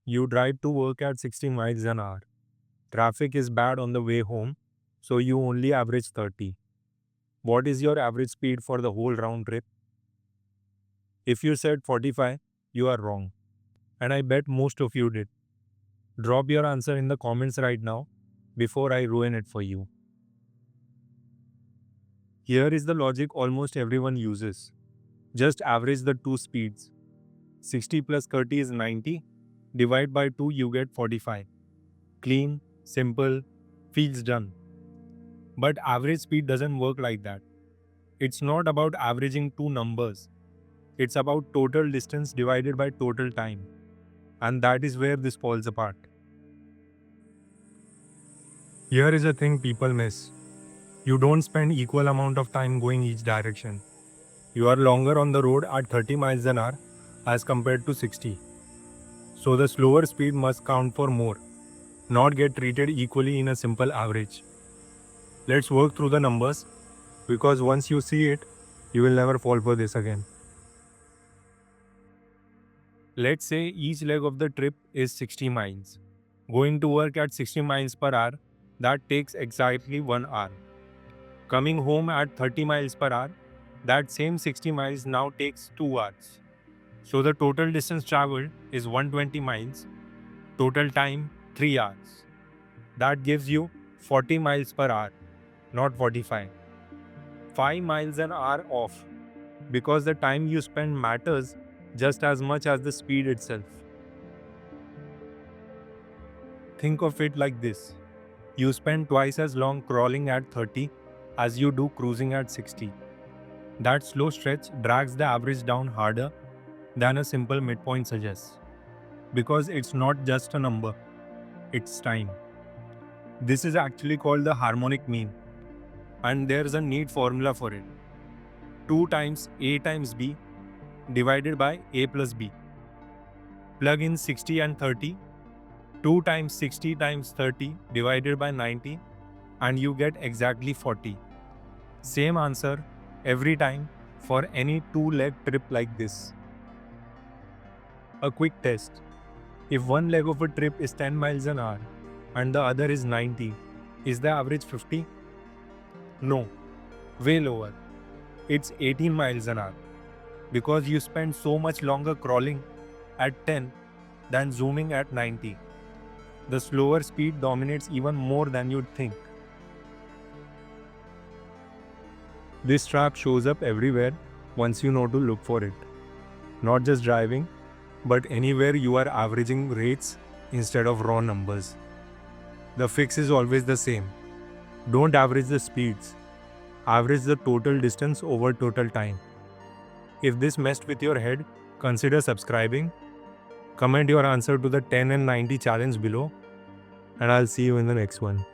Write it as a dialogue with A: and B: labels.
A: You drive to work at 60 miles an hour. Traffic is bad on the way home, so you only average 30. What is your average speed for the whole round trip? If you said 45, you are wrong. And I bet most of you did. Drop your answer in the comments right now before I ruin it for you. Here is the logic almost everyone uses. Just average the two speeds. 60 plus 30 is 90. Divide by 2, you get 45. Clean, simple, feels done. But average speed doesn't work like that. It's not about averaging two numbers. It's about total distance divided by total time. And that is where this falls apart. Here is a thing people miss. You don't spend equal amount of time going each direction. You are longer on the road at 30 miles an hour as compared to 60. So the slower speed must count for more, not get treated equally in a simple average. Let's work through the numbers because once you see it, you will never fall for this again. Let's say each leg of the trip is 60 miles. Going to work at 60 miles per hour, that takes exactly 1 hour. Coming home at 30 miles per hour, that same 60 miles now takes 2 hours. So the total distance traveled is 120 miles, total time 3 hours. That gives you 40 miles per hour, not 45. 5 miles an hour off because the time you spend matters just as much as the speed itself. Think of it like this. You spend twice as long crawling at 30 as you do cruising at 60. That slow stretch drags the average down harder than a simple midpoint suggests. Because it's not just a number, it's time. This is actually called the harmonic mean. And there's a neat formula for it. 2 times A times B divided by A plus B. Plug in 60 and 30. 2 times 60 times 30 divided by 90 and you get exactly 40. Same answer every time for any two-leg trip like this. A quick test. If one leg of a trip is 10 miles an hour and the other is 90, is the average 50? No, way lower. It's 18 miles an hour because you spend so much longer crawling at 10 than zooming at 90. The slower speed dominates even more than you'd think. This trap shows up everywhere once you know to look for it. Not just driving, but anywhere you are averaging rates instead of raw numbers. The fix is always the same. Don't average the speeds. Average the total distance over total time. If this messed with your head, consider subscribing. Comment your answer to the 10 and 90 challenge below, and I'll see you in the next one.